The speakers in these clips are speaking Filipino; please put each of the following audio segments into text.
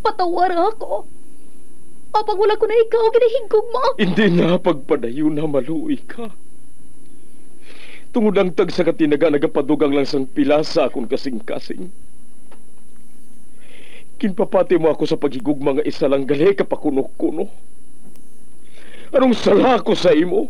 Patawar ako. Apang wala ko na ikaw, ginahigugma. Hindi na pagpadayon na maluoy ka. Tungod ang tag sa katinaga nagapadugang lang sang pila sa akong kasing-kasing. Kinpapati mo ako sa paghigugma nga isa lang gali kapakuno-kuno. Anong sala ko sa imo?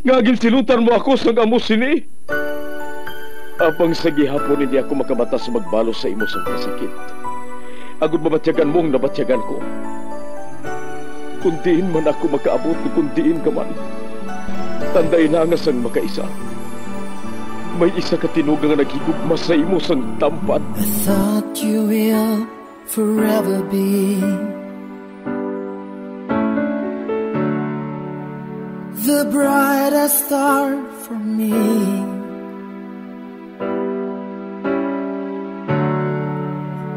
Ngagin silutan mo ako sa amo sini. Apang sa gihapon hindi ako makabatas magbalo sa imo sa kasakit. Agud mabatyagan mong nabatyagan ko. Kundiin man ako makaabot, kundiin ka man. Tanday na nga sang makaisa. May isa ka tinugang nga naghigugma sa imo sang tampat. I thought you will forever be the brightest star for me.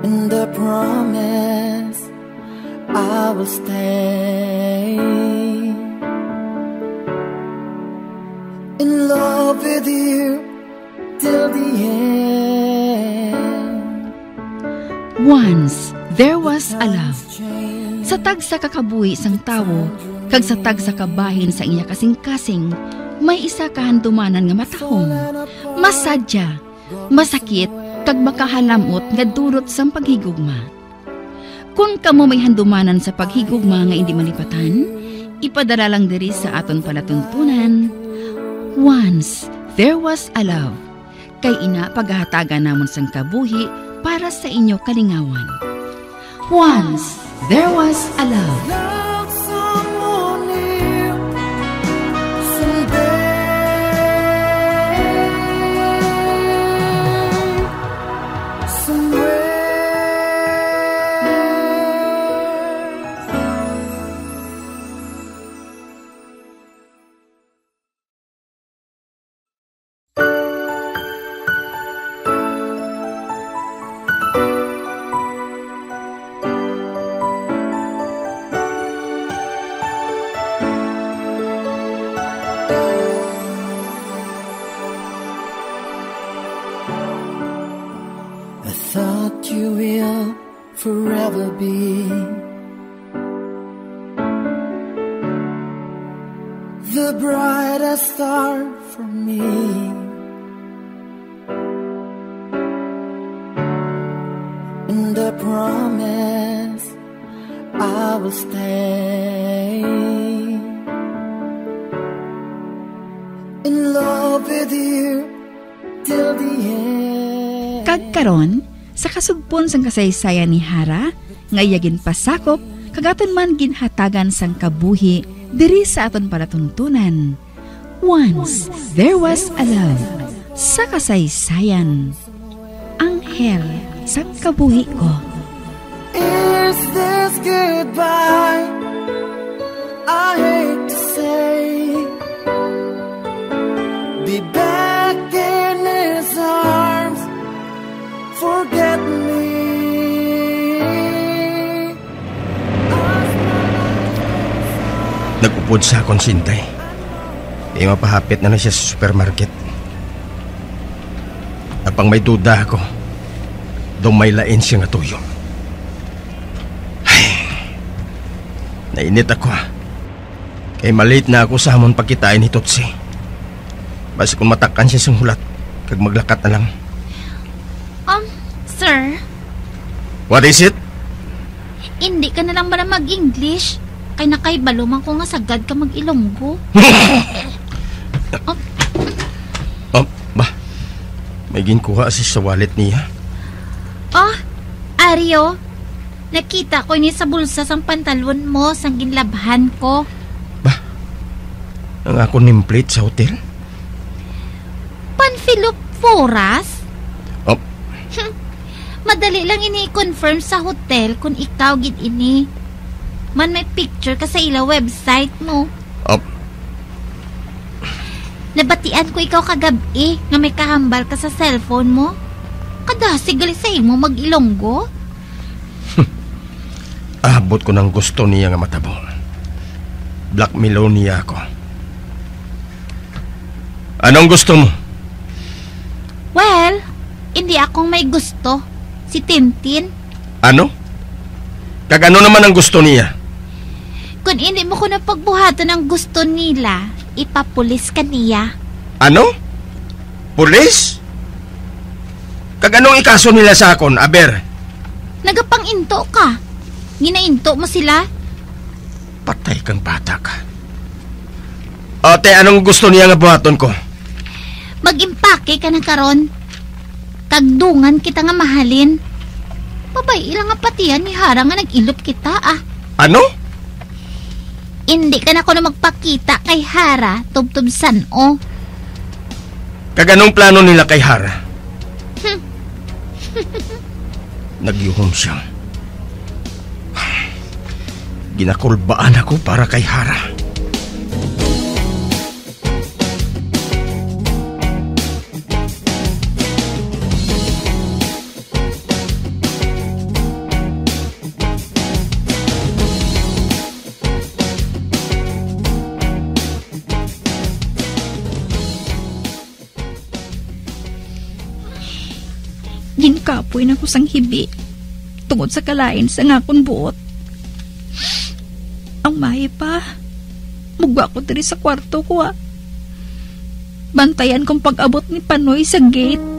And I promise I will stay in love with you till the end. Once there was a love. Sa tag sa kakabuhi sang tawo, kag sa tag sa kabahin sa iya kasing-kasing, may isa kahandumanan nga matahong, masadya, masakit, kag makahalamot nga durot sang paghigugma. Kung kamo may handumanan sa paghigugma nga hindi malipatan, ipadala lang diri sa aton palatuntunan. Once there was a love. Kay ina paghahatagan namon sang kabuhi para sa inyo kalingawan. Once there was a love. Love someone new someday. Somewhere. I thought you will forever be the brightest star for me. And I promise I will stay in love with you till the end. Kagkaron, sa kasugpon sang kasaysayan ni Hara, ngayagin pasakop, kagaton man ginhatagan sang kabuhi, diri sa aton palatuntunan. Once there was a love, sa kasaysayan. Anghel sang kabuhi ko. Is this goodbye? I hate to say, be back in his arms, forget me. Nagupod sa akong sintay. Di mapahapit na siya sa supermarket. Apang may duda ako, dumaylain siya nga tuyo. Ay, nainit ako ha. Kay malate na ako sa hamon pagkitain ni Totsi. Basta kung matakan siya sa hulat, kag maglakat na lang. Sir? What is it? Hindi ka na lang ba mag-English? Kay nakaibalo man ko nga sagad ka mag-Ilonggo. Ba? May ginkuha si sa wallet niya. Ario, nakita ko ni sa bulsa sang pantalon mo sang ginlabhan ko. Ba? Ang ako nimplate sa hotel? Panfilop Foras? Oh. Madali lang ini confirm sa hotel kung ikaw gid ini. Man may picture ka sa ila website mo. Nabatian ko ikaw kagabi nga may kahambal ka sa cellphone mo. Kadasig gali sa imo mag-Ilonggo. Abot ko ng gusto niya nga matabo. Blackmail niya ako. Anong gusto mo? Well, hindi akong may gusto. Si Tintin. Ano? Kag ano naman ang gusto niya? Kung hindi mo ko na pagbuhatan ang gusto nila, ipapulis ka niya. Ano? Pulis? Kag anong ikaso nila sa akon, aber? Nagapang-into ka. Ginainto mo sila. Patay kang bata ka. Ote, anong gusto niya nga buhaton ko? Mag-impake ka na karon. Kagdungan kita nga mahalin. Babay, ilang nga patihan ni Hara nga nag-ilot kita Ano? Hindi ka na ko na magpakita kay Hara, tubtub-san Kag anong plano nila kay Hara? Nagyuhom siya. Ginakulbaan ako para kay Hara. Ginkapoy na ko sang hibi tungod sa kalain sa ngakon buot. Ang mahi pa, mugwa ko diri sa kwarto ko Bantayan kong pag-abot ni Panoy sa gate.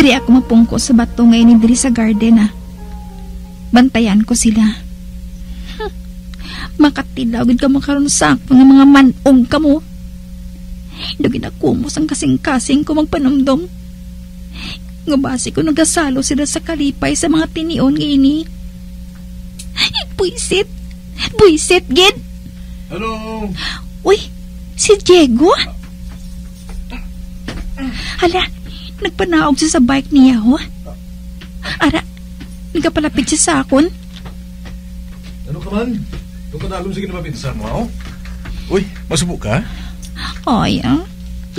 Diri ako mapungko sa bato ngayon ni diri sa garden Bantayan ko sila. Makatilaw gid ka makaroon sa ako ng mga manong ka mo. Dugin ako mo sang kasing-kasing ko magpanumdom. Nga base ko nagasalo sila sa kalipay sa mga tinion ngayon Buisit! Buisit, gid! Hello? Uy, si Diego? Hala, nagpanaog siya sa bike niya, Ara, nagapalapit siya sa akon. Ano ka man? Doon ka nalong sige na mabinsan mo, Uy, masubok ka? Ay,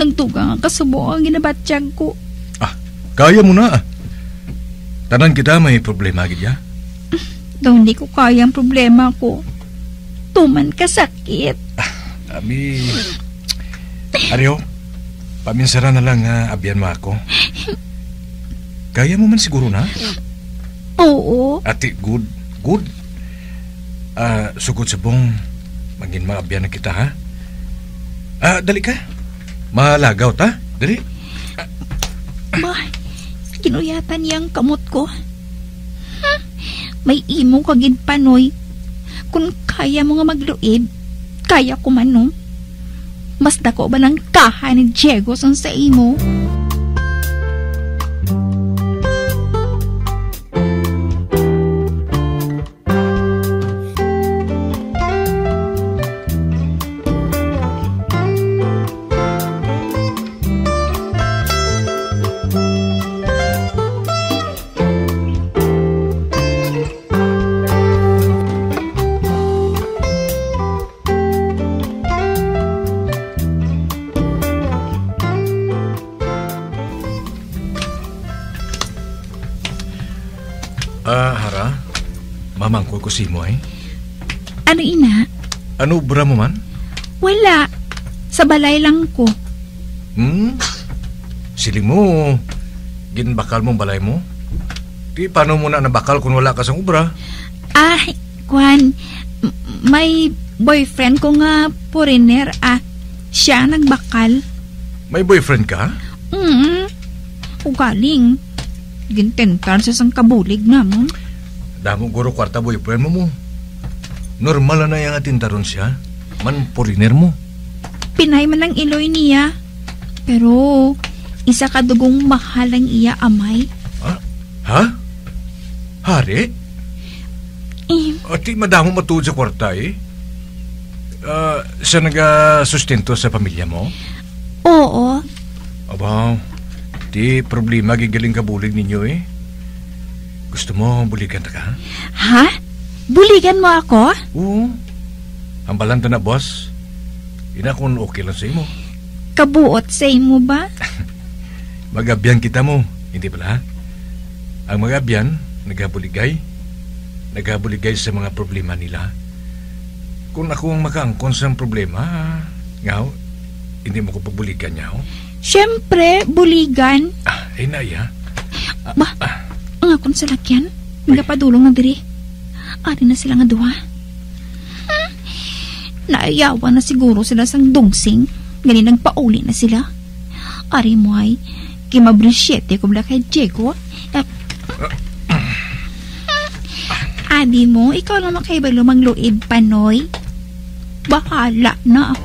nagtugang ang kasubo ang ginabatyag ko. Kaya mo na, Tanan kita may problema, gidya? Daw hindi ko kaya ang problema ko. Tuman ka sakit. Aryo, paminsara na lang abyan mo ako. Kaya mo man siguro na? Oo. Ati, good. Sugod sa bong, maging maabyan na kita, ha? Dali ka. Malagaw ta? Dali. Kinuyatan niyang kamot ko. May imo kagid Panoy. Kung kaya mo nga magluid, kaya ko man, no? Mas dako ba ng kaha ni Diego sa imo? Hara, mamangkol ko si mo, Ano, ina? Ano bra mo man? Wala. Sa balay lang ko. Siling mo, ginbakal mong balay mo? Di paano mo na nabakal kung wala ka sa ubra? Kwan, may boyfriend ko nga foreigner, siya nagbakal. May boyfriend ka? Ugaling. Gintentar sa sang kabulig namon. Damo guro kwarta boyfriend mo. Normal na yung atintaron siya. Man foreigner mo. Pinay man lang iloy niya. Pero isa kadugong mahalang iya amay. Ha? Hari? Ati madamo matuod sa kwarta siya naga-sustento sa pamilya mo? Oo. Abaw, di problema gigaling kabulig ninyo Gusto mo buligan ta ka? Ha? Buligan mo ako? Oo. Ang balanta na, boss. Ina kung okay lang sa imo. Kabuot sa imo ba? Magabyan kita mo, hindi pala ha? Ang magabyan, nagabuligay sa mga problema nila. Kung ako ang makaangkon sa problema, ngaw, hindi mo ko pabuligan niya, Siyempre, buligan. Ay naya. Ang akong salakyan, nagapadulong na diri. Ari na sila nga duha. Naayawa na siguro sila sang dungsing. Gani nagpauli na sila. Ari mo ay kimabrisyete ko bala kay Diego. Adi mo, ikaw lang makaibalo mangluib, Panoy. Bahala na.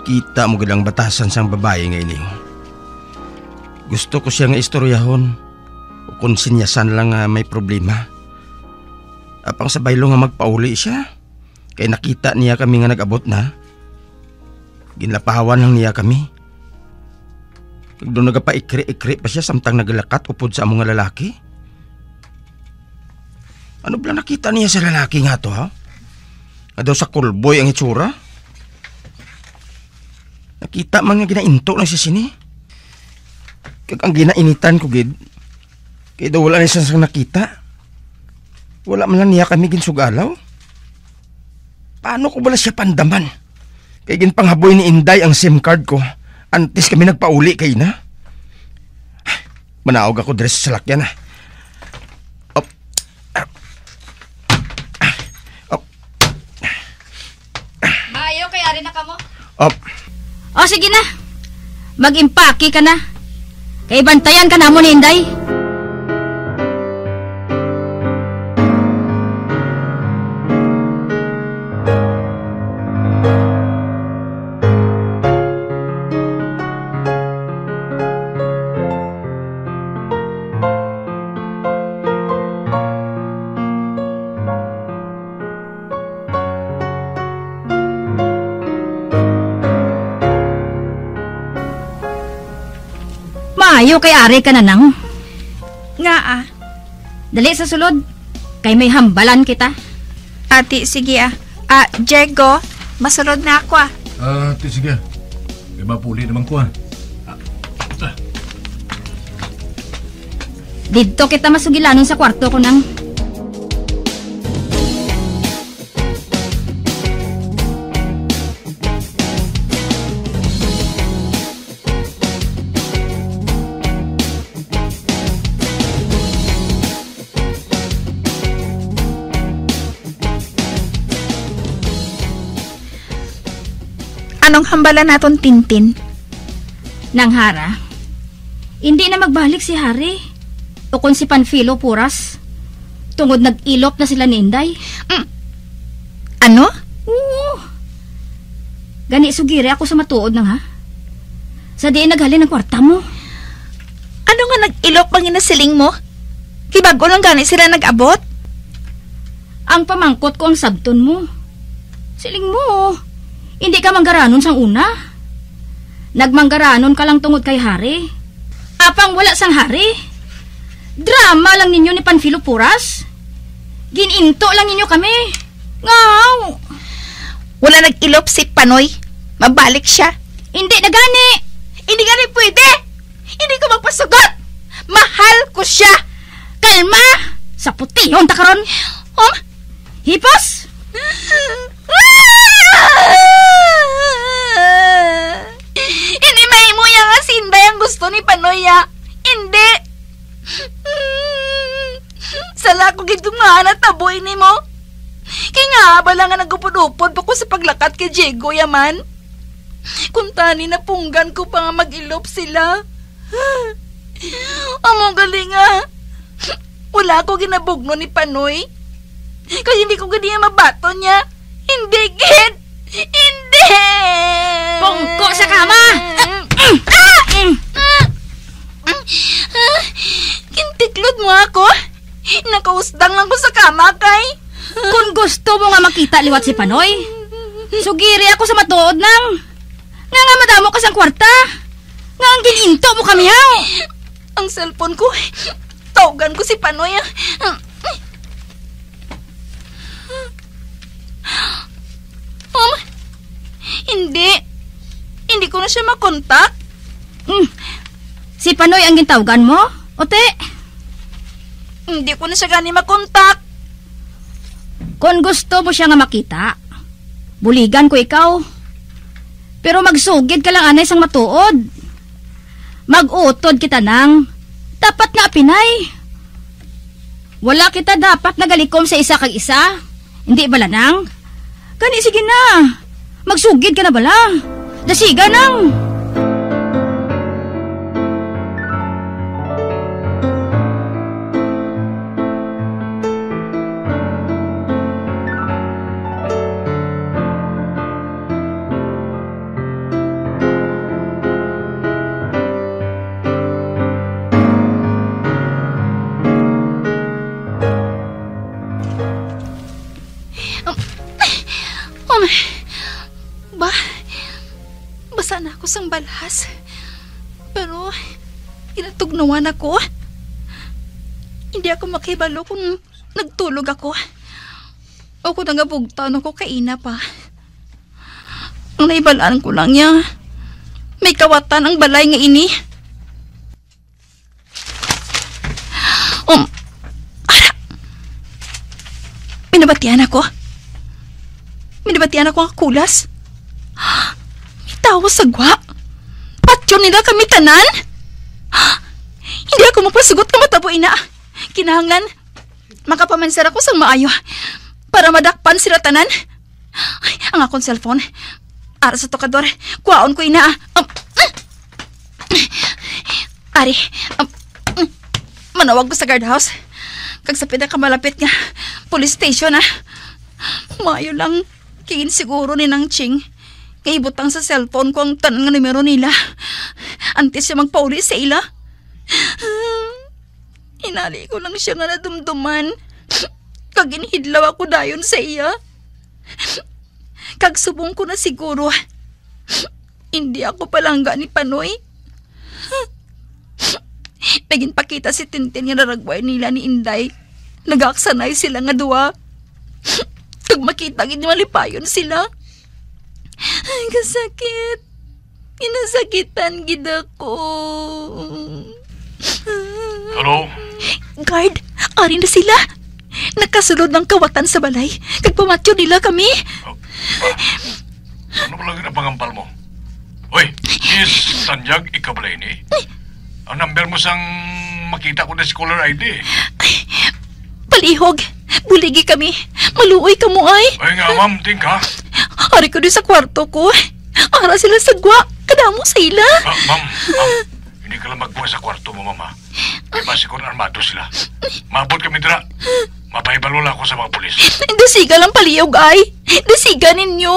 Kita mo galang batasan sang babae nga ini. Gusto ko siya nga istoryahon o kung sinyasan lang nga may problema. Apang sa baylo nga magpauli siya. Kay nakita niya kami nga nag-abot na. Ginlapahawan lang niya kami. Doon nagapa-ikri-ikri pa siya samtang naglakat upod sa among nga lalaki. Ano ba nakita niya sa lalaki nga to ha? Nga daw sa kulboy ang itsura? Nakita man nga ginainto lang siya sini. Kag ang ginainitan ko gid. Kaya daw wala na siya nakita. Wala man lang niya kami ginsugalaw. Paano ko bala siya pandaman? Kaya ginpanghaboy ni Inday ang SIM card ko. Antes kami nagpauli kay na. Manaog ako dress sa salakyan na. Maayo kay ari na kamo. O sige na, mag-impake ka na. Kay bantayan ka na mo ni Inday. Maayo kay ari ka na nang. Nga Dali sa sulod. Kay may hambalan kita. Ati, sige Diego, masunod na ako Sige. May mapuli naman ko Dito kita masugilanon sa kwarto ko nang. Anong hambalan naton, Tintin? Nang Hara, hindi na magbalik si Hari. O kung si Panfilo Puras. Tungod nag-ilop na sila ni Inday. Ano? Oo. Gani sugiri ako sa matuod nang ha. Sa diin naghalin ng kwarta mo. Ano nga nag-ilop ang inasiling mo? Kibago lang gani sila nag-abot? Ang pamangkot ko ang sabton mo. Siling mo. Hindi ka manggaranon sang una. Nagmanggaranon ka lang tungod kay Hari. Apang wala sang Hari. Drama lang ninyo ni Panfilo Puras. Gininto lang ninyo kami. Ngaw. Wala nag-ilop si Panoy. Mabalik siya. Hindi na gani. Hindi gani pwede. Hindi ko magpasugot. Mahal ko siya. Kalma. Sa puti yung takaron. Hipos. Hindi mahimo yang asinday ang gusto ni Panoy Hindi. Sala ko gitungana taboy ni mo. Kaya nga bala nga nagupod-upod pa ko sa paglakat kay Diego yaman. Kung tani na punggan ko pa nga mag-ilop sila. Amo galing nga. Wala ko ginabugno ni Panoy. Kaya hindi ko ganyan mabato niya. Hindi, Gid! Hindi! Pungko sa kama! Kintiklod mo ako? Nakausdang lang ko sa kama kay. Kung gusto mo nga makita liwat si Panoy, sugiri ako sa matuod nang. Nga madamo ka sang kwarta. Nga ang gininto mo kami haw. Ang cellphone ko, tawagan ko si Panoy. Hindi ko na siya makontak. Si Panoy ang gintawagan mo, ote? Hindi ko na siya gani makontak. Kung gusto mo siya nga makita, buligan ko ikaw. Pero magsugid ka lang anay sang matuod. Mag-utod kita nang. Dapat nga pinay. Wala kita dapat nagalikom sa isa kag isa. Hindi bala nang? Kani sige na. Magsugid ka na bala. Dasiga nang. Basa na ako sang balas. Pero, inatugnawan ako. Hindi ako makibalo kung nagtulog ako. O kung nagabugtan ako kaina pa. Ang naibalaan ko lang niya, may kawatan ang balay nga ini. Ara! Minabatian ako. Minabatian ako ang kulas. Tawa sa gwa. Patyo nila kami tanan. Hindi ako mapasugot ka matabo ina. Kinahanglan makapamansar ako sang maayo para madakpan sila tanan. Ay, ang akong cellphone. Ara sa tokador. Kuwaon ko ina. Ari, manawag ko sa guardhouse. Kag sa pinakamalapit nga police station Maayo lang. Kiin siguro ni Nang Ching. Kay butang sa cellphone ko ang tanan nga numero nila. Antes siya magpauli sa ila. Hinali ko lang siya nga nadumduman. Kag inhidlaw ako dayon sa iya. Kag subong ko na siguro. Hindi ako palangga ni Panoy. Naging pakita si Tintin nga naragway nila ni Inday. Nagaksanay sila nga duwa. Kag makita gini malipayon sila. Ay, kasakit. Inasakitan gid ako. Hello? Guard, ari na sila. Nakasulod ng kawatan sa balay. Kag pamatyo nila kami. Ano ba lang na pangampal mo? Hoy, Miss Tanyag, ikaw ba ini? Ang number mo sang makita ko na scholar ID. Ay, palihog. Buligi kami. Maluoy ka mo ay. Ay nga, ma'am, ting ka. Ari ko din sa kwarto ko. Ara sila sa gwa. Kadamo sa ila. Ma'am, hindi ka lang magbuha sa kwarto mo, mama. May masikon armado sila. Mabot kami dira. Mapahibalola ako sa mga pulis. Dasiga lang palihog ay. Dasiga ninyo.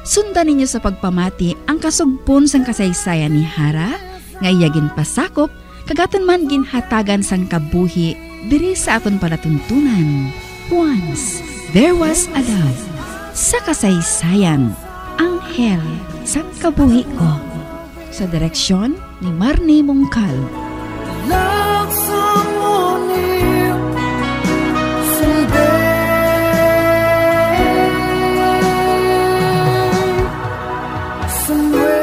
Sundan ninyo sa pagpamati ang kasugpon sang kasaysayan ni Hara, nga iyagin pasakop, kagaton man ginhatagan sang kabuhi, diri sa aton palatuntunan. Once, there was a love. Sa kasaysayan, Anghel sang kabuhi ko. Sa direksyon ni Marnie Mongcal. Love someone new someday. Somewhere